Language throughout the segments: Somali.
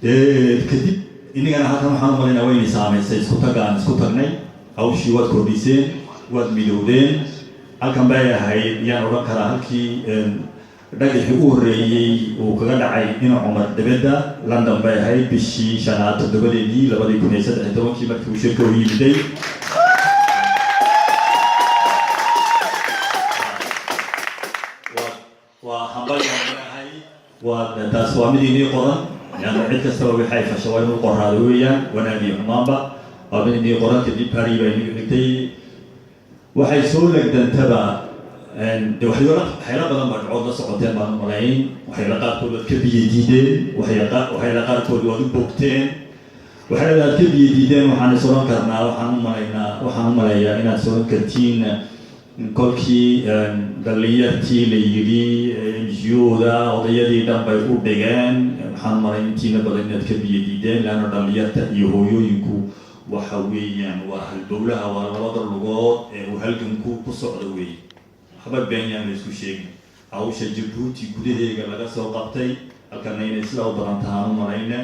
kadib inagana halkan waxaan u malaynaa waynay saamaysay isku tagnay hawshii waad kordhiseen waad midowdeen halkan bay ahayd yaan odhan karaa halkii dhagaxii u horreeyey uu kaga dhacay dhinac cumar dibadda London bay ahayd bishii 5aad 7deedii 2013 markii uu shirka u yimiday waa hambalyahay waa taas waa mid inii qoran يعني عدة سبب حيف شوائم القرآن ويا ونادي حمامة ومن إني قرأت دي باري بين يكتي وحيسول لك دنتبع أن وحيرة حيرة بدن بعد صعوبتين بعد ملايين وحيرقات كل كبي جديدين وحيرقات كل وادو بوكتين وحيرقات كبي جديدين وحنا سوران كرنا وحنا ملايا إن سوران كتين كل كي دليلتي ليجي جيودا وديادي دم بيقول دجان waxaan maray intiina badan inaad ka biyadiideen laana dhalinyarta iyo hooyooyinku waxa weeyaan waa halbowlaha waa labada lugood ee uu halganku ku socdo weeye waxba beenyaan la isku sheegin hawsha Djibouti gudaheega laga soo qabtay halkan inay sidaa u badan tahaan u marayna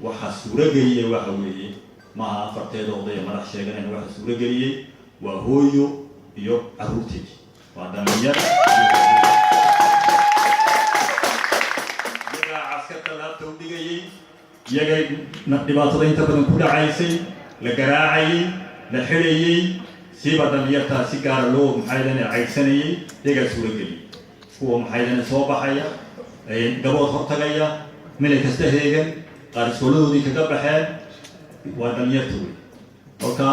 waxa suurageliyay waxa weeye maaha afarteeda oday madax sheeganayna waxa suurageliyay waa hooyo iyo carruurteedii waa dhalinyar يجي نبضات أنت بدن كل عايسي لجراعي لحليي سيبا دميرتا سيجار لو محيلنا عيسني يجي سورجلي هو محيلنا صوب حيا قبض خط جاية ملك استهيجن قال سولو دي كتب حال ودميرتوي أوكا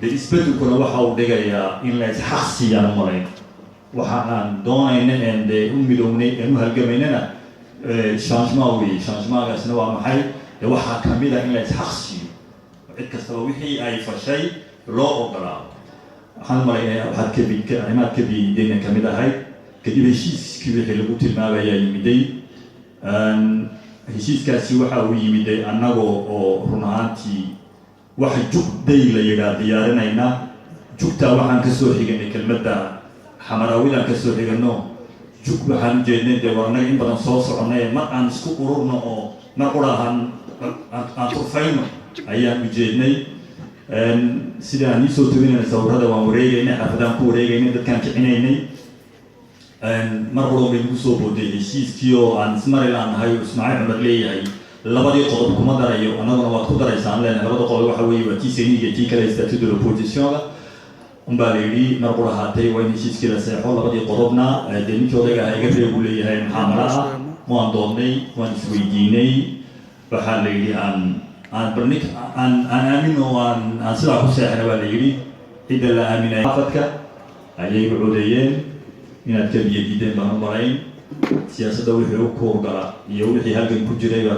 بالنسبة لكل واحد ودجايا إن لا يحسي على مرين وحنا دون إن أمي إنه هالجميننا changement oui changement gasna waa maxay waxa kamid ah in la isxaqsiyo cid kasta wixii ay fashay loo ogolaa waxaan maraynaa waxa ka biideen kamid ahay kadib heshiiskii wixii lagu tilmaamaya yimiday heshiiskaasi waxa uu yimiday annagoo oo run ahaantii wax jugday la yiraahdo diyaarinayna jugta waxaan ka soo xiganay kelmadda xamarawida ka soo xigano jug waxaan jeednay deewaanay in badan soo soconay ma aan isku ururno oo ma qurahan aan turfayno ayaan u jeednay sidaan soo tawinayna sawirada waan wareegaynay xafadaan ku wareegaynay dadkaan kicinaynay mar walba bay ku soo booday heshiiskii oo aan ismarilaan ahay Ismaaciil Cumar leeyahay labadii qodob kuma darayo annaguna waad ku daraysaan leenahay labada qodob waxa weeye waa TCNI tii kale statut de l'opposition umbaliri marqula haatay waa in heshiiskii la seexo labadii qodobna deeninkoodaga ay gabriel u leeyahay maxamalaha waan doonnay waan isweydiinay waxaa la yidhi aan aamino aan sidaa ku seexana waa la yidhi cidda la aaminaya afadka ayay u codeeyeen inaad ka biyadiideen baan u marayn siyaasadda wixii u kuurgala iyo wixii halgan ku jirayba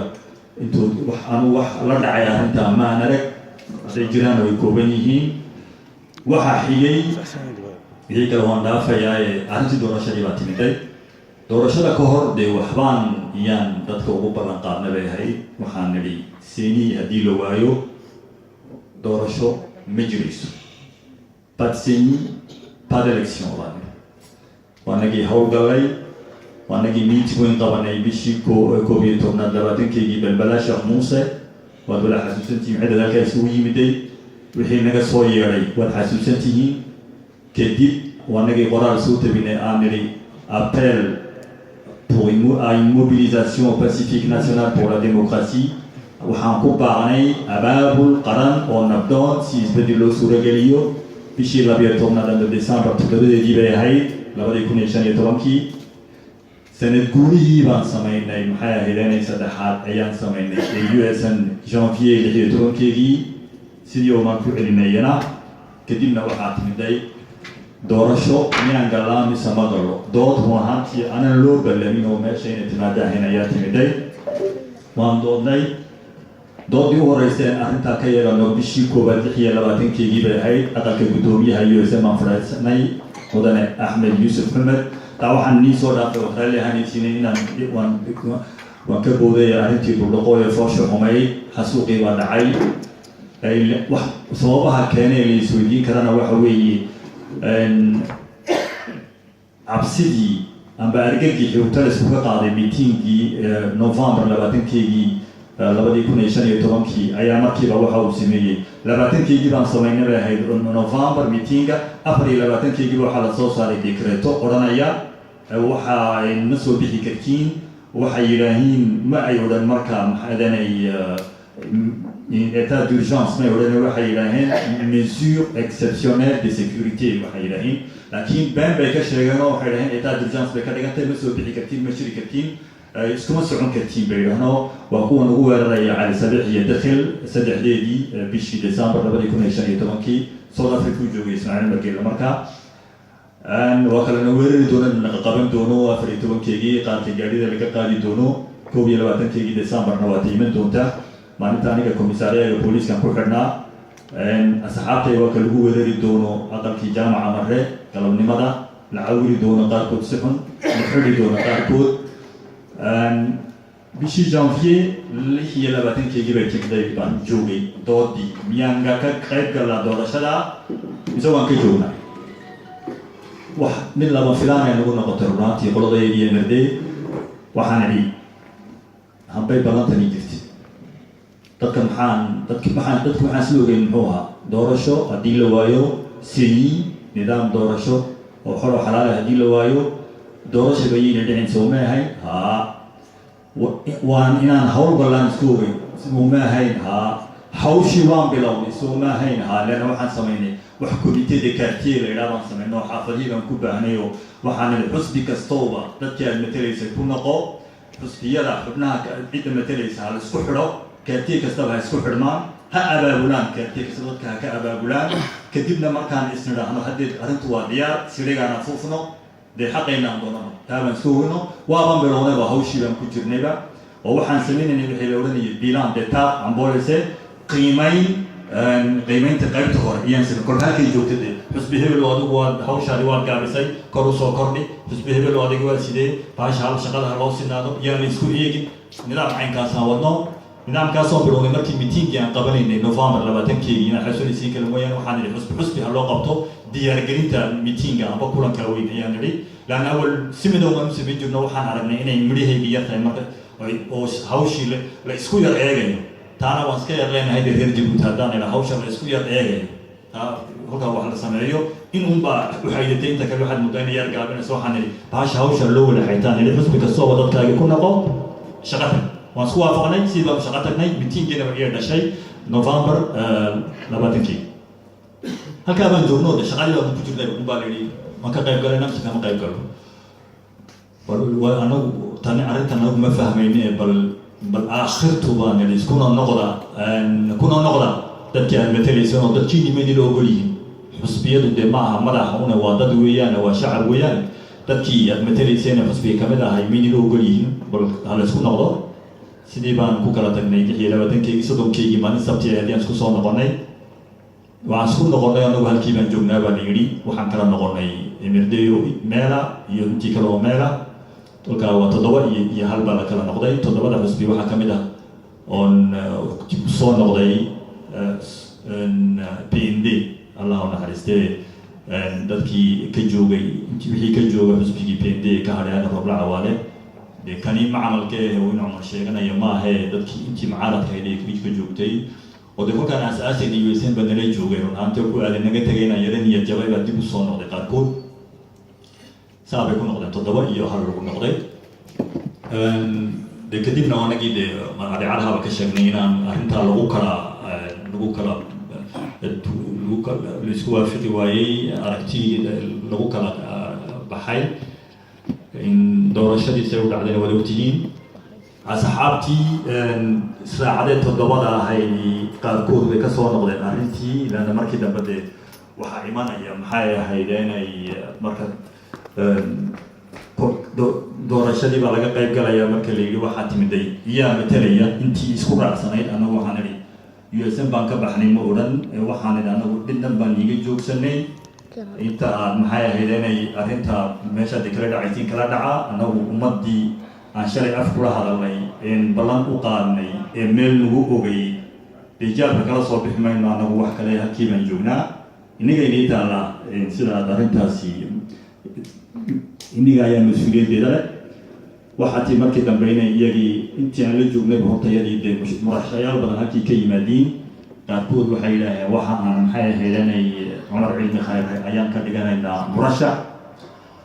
intuu wax la dhacay arrintaa ma aan arag hadday jiraan way kooban yihiin waxa xigay wixii kale waan dhaafayaa arrintii doorashadii baa timiday doorashada ka hor dee waxbaan iyaan dadka ugu ballan qaadna bay ahayd waxaan nidhi seeni haddii la waayo doorasho ma jirayso pas de seeni pas d'élection waa nagii howlgallay waa nagii meeting weyn qabanay bishii 11 balbala Sheekh Muuse waad wala xasuusantiin cidda halkaa isugu yimiday wixii naga soo yeeray waad xasuusantihiin kadib waa nagii qoraal soo tabinay aan nidhi appel pour une mobilisation pacifique nationale pour la démocratie waxaan ku baaqnay abaabul qaran oo nabdoon si isbedel loo suurageliyo bishii 12 December 7deedii bay ahayd 2015 sanad guurihii baan samaynay maxay ahayd saddexaad ayaan samaynay USN janvier 16 sidii oo maan ku celinayna kadibna waxaa timiday doorasho miyaan galaa mise ma galo dood ruuxaantii anaan loo ballamin oo meesha inay timaadahayn ayaa timiday waan doodnay doodii u horeysay arrintaa ka yeelano bishii 26 bay ahayd aqalka guddoomiyaha USM aan fadhiisanay mudane Axmed Yuusuf Maxamed taa waxaan nii soo dhaafay waxaa leeyahay inaan waan ka booday arrintii duldhaqo ee foosha xumay xasuuqii baa dhacay wax sababaha keenay la isweydiin karana waxa weeye cabsidii amba argagixii uu talisku ka qaaday meetingii November 20 labadii 2015 ayaa markiiba waxa uu sameeyey 20-keygii baan samaynay bay ahayd November meetinga 24-keygii waxaa la soo saaray decreto odhanaya waxa ay ma soo bixi kartiin waxay yiraahiin ma ay odhan markaa maxaadanay état d'urgence ma odhan waxay yiraaheen mesure exceptionnelle de sécurité waxay yiraahiin laakiin baan bay ka sheegeen oo waxay yiraahdeen état d'urgence bay ka dhigantay ma soo bixi kartiin ma shiri kartiin iskuma socon kartiin bay yiraahdeen waa kuwa ugu weeraraya cali sabiix iyo dakhil saddexdeedii bishii December 2015 South Africa ku joogay Ismaaciil Margeela markaa waa kala weerari doonaan la qaban doono 14-keygii qaadka gaadhida laga qaadi doono 21-keygii December-na waa tiiman doonta maalinta aniga komisaariyaha booliiskan ku xidhnaa asxaabtay waa kala weerari doono aqalkii jaamaca Marre galabnimada la caawiri doono qaarkood si xun la xidhi doono qaarkood bishii janvier 26-keygii bay tigday baan joogay doodii miyaan ka qayb galaa doorashada mise waan ka joognaa wax mid laba filaan ay nagu noqotay runtii qoladaydii emerday waxaan idhi hanbay balantani jirtay dadka waxaan sii ogeyn muxuu ahaa doorasho haddii la waayo sii nidaam doorasho oo xor oo xalaal ah haddii la waayo doorasho bayayna dhicin soo ma ahayn haa waan inaan hawl ballaan isku ogeyn soo ma ahayn haa hawshii waan bilownay soo ma ahayn haa leena waxaan samaynay wax komitee quartier la yiraahdo aan sameeyno xaafadihiiban ku baahnayo waxaan xusbi kastooba dadkii ay matalaysa ku noqo xusbiyada xubnaha cid matalaysa hal isku xidho quartier kastaba ha isku xidhmaan ha abaabulaan quartier kasta dadka ha ka abaabulaan kadibna markaan isniraahno haddii arrintu waa diyaar sirigaana fuufno dee xaqayna aan doonano taabaan soo weyno waaban bilownay waa hawshii baan ku jirnayba oo waxaan sameynaynay wixii la odhanayay bilan d'état ambolese qiimaynta qaybta hore iyaan sida kor halkay joogtay xusbi hebel oo adigu waa hawshaadi waa gaabisay kor u soo kordhi xusbi hebel oo adigu waa sidee baasha hal shaqada loo sinaado iyaan la isku eegin nidaam caynkaas aan wadno nidaamkaas oo bilownay markii meetingii aan qabanaynay November 20-keygii inaan xasuulisii kala mooyaan waxaan idhi xusbi ha loo qabto diyaargelinta meetinga amba kulanka weyn ayaan idhi laan awal si midowgan u samayn jirno waxaan aragnay inay midhahayga yar tahay marka oo hawshii la isku yar eegayo taana waan iska yar leenahay reer Djibouti haddaan ila hawsha la isku yar eegayo halkaa wax la sameeyo in unbaa waxay inta kale waxaad muddo inay yar gaabinayso waxaan idhi baasha hawsha loo wada xaytaan idhi xusbi kastoo dadkaaga ku noqo shaqada waan isku waafaqnay sidii baan shaqo tagnay meetingina way dhashay November 20-kii halkaa baan joogno shaqadii baan ku jirnay unbaa la yidhi ma ka qayb galayna mise kama qayb galo anagu tani arrintan anagu ma fahmayne bal aakhirtu baan idhi kuna noqda dadkii aad matalaysan oo dadkii nimadii la ogol yihiin xusbiyadu dee ma aha madaxa una waa dad weeyaan waa shacab weeyaan dadkii aad matalayseen xusbiga kamid ahay midii la ogol yihiin bal hala isku noqdo sidii baan ku kala tagnay 26-keygii 30-keygii maalin sabti ayaan isku soo noqonay waxaan isku noqonay anagu halkii baan joognaa baan yidhi waxaan kala noqonay emirdeyo meela iyo intii kale oo meela dalkaa waa 7 iyo hal baa la kala noqday 7 xusbi waxaa ka mid ah oon soo noqday PND allah u naxariistee dadkii ka joogay wixii ka joogay xusbigii PND ka hadhaana Roble Cawaale dee kani macamalkee in Cumar sheeganaya maahe dadkii intii mucaaradka ahayd ka joogtay oo dee kolkaan asaasay dhiyeysan baa nala joogay runaantii ku aaday naga tegayna yadan iyo jabay baa dib u soo noqday qaarkood saa bay ku noqdeen 7 iyo hal lagu noqday dee kadibna anagii dee adeecadaha ka sheegnay inaan arrintaa lagu kala laisku waafaqi waayey aragtii lagu kala baxay in doorashadiisa u dhacdayna wada ogtihiin asxaabtii israacadee 7 ahayd qaarkood way ka soo noqdeen arrintii ilaana markii dambe dee waxaa imanaya maxay ahayd inay marka doorashadii baa laga qayb galaya marka la yidhi waxaa timiday iyaa matalaya intii isku raacsanayd anagu waxaan idhi USM baan ka baxnay ma odhan waxaan idhi anagu dhindan baan iiga joogsanay inta aad maxay ahayd inay arrinta meesha kala dhacaysiin kala dhaca anagu ummadii aan shalay af kula hadalnay ballan u qaadnay ee meel nagu ogay ijaabka kala soo bixi mayno anagu wax kale halkii baan joognaa innaga inay taala sida aad arrintaasi inniga ayaa mas-uuliyaddeeda leh waxaatii markii dambe inay iyagii intii aan la joognay hortayadii dee murashayaal badan halkii ka yimaadiin qaarkood waxay yidhaaheen waxa aan maxay haydanay cumar cilmi khayre ayaan ka dhiganaynaa murashax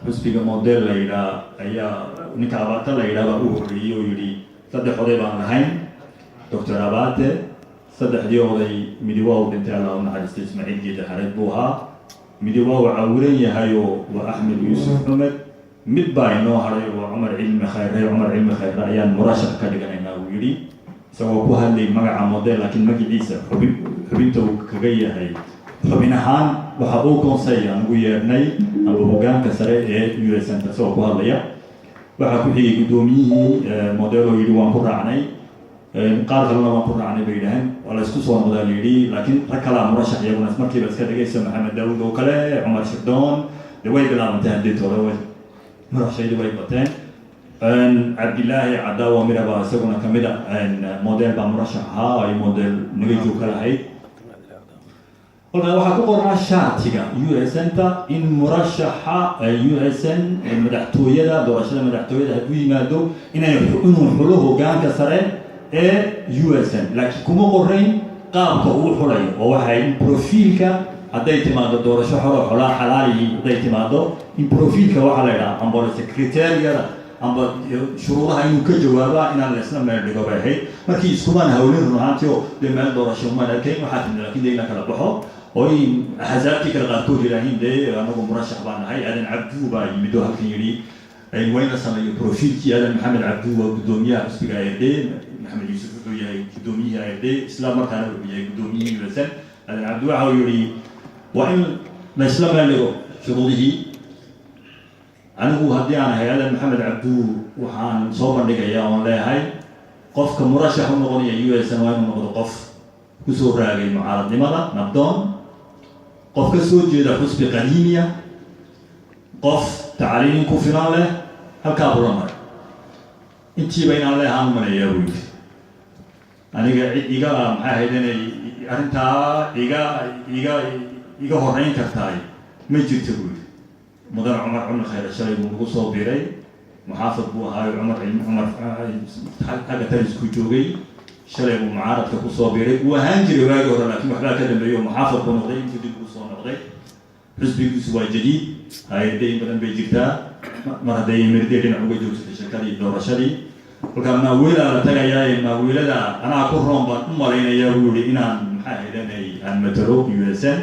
xusbiga model la yidhaa ayaa ninka abaate la yidhaah baa u horreeyey oo yidhi 3 oday baan lahayn doctor abaate 3 oday midi waa u dhintay alla u naxariistay ismaaciil geeda xareed buu ahaa midi waa uu cawiran yahay oo waa axmed yuusuf xumed mid baa inoo haray oo cumar cilmi khayre ayaan murashax ka dhiganaynaa uu yidhi isagoo ku hadlay magaca model laakiin magaciisa xubinta uu kaga yahay xubin ahaan waxa uu konsey aan ugu yeernay amba hoggaanka sare ee USN isagoo ku hadlaya waxaa ku xigay guddoomiyihii model oo yidhi waan ku raacnay qaar kalena waan ku raacnay bay yidhaheen waa la isku soo noqdaa la yidhi laakiin rag kalaa murashax iyaguna markiiba iska dhigaysa maxamed daawud oo kale cumar shirdoon dee way bilaabantay haddii tore murashaydii way bateen cabdillaahi cadaawa miraba isaguna kamid a model baa murashax ahaa ay model naga joog ka lahayd kolkaa waxaa ku qornaa shaatiga USN-ta in murashaxa USN madaxtooyada doorashada madaxtooyada hadduu yimaado inuu xulo hoggaanka sare ee USN laakiin kuma qorayn qaabka uu xulayo oo waxay in profiilka hadday timaado doorasho xolo xolaa xalaalihi hadday timaado in profiilka waxaa la yidhaha amba secretariada amba shuruudaha inuu ka jawaaba inaan la isla meel dhigo bay ahayd markii iskumaan hawlin run ahaantii oo dee meel doorasho maan arkayn waxaa timid laakiin dee in la kala baxo oo in axsaabtii kale qaarkood yidhaahiin dee anagu murashax baan nahay aadan cabduu baa yimid oo halkan yidhi wayna sameeyo profiilkii aadan maxamed cabduu waa guddoomiyaha xisbiga ARD maxamed yuusuf wuxuu yahay guddoomiyihii ARD isla markaana wuxuu yahay guddoomiyihii USN aadan cabduu waxa uu yidhi waa in la isla meel dhigo shuruudihii anigu haddii aan ahay aadan maxamed cabduu waxaan soo bandhigayaa oon leeyahay qofka murashax u noqonaya USN waa inuu noqdo qof kusoo raagay mucaaradnimada nabdoon qof ka soo jeeda xusbi qadiimiya qof tacliin ku filan leh halkaa buu la maray intiiba inaan leehaan maleeyaa buu yidhi aniga cid iga maxay ahayd inay arrintaa iga horreyn kartaay ma jirta buu yidhi mudan cumar cilmi khayre shalay buu nagu soo biray muxaafid buu ahaayo cumar xagga talisku joogay shalay buu mucaaradka kusoo biray wuu ahaan jiray waagii hore laakiin waxbaa ka dambeeyo muxaafid buu noqday intuu dib uu soo noqday xisbigiisu waa jadiid ARD in badan bay jirtaa mar hadday emirday dhinac uga joogsatay shirkadii doorashadii kolkaa maawiilaa la tagayaa maawiilada anaa ku roon baan u malaynayaa buu yihi inaan maxaa haydanay aan matalo USN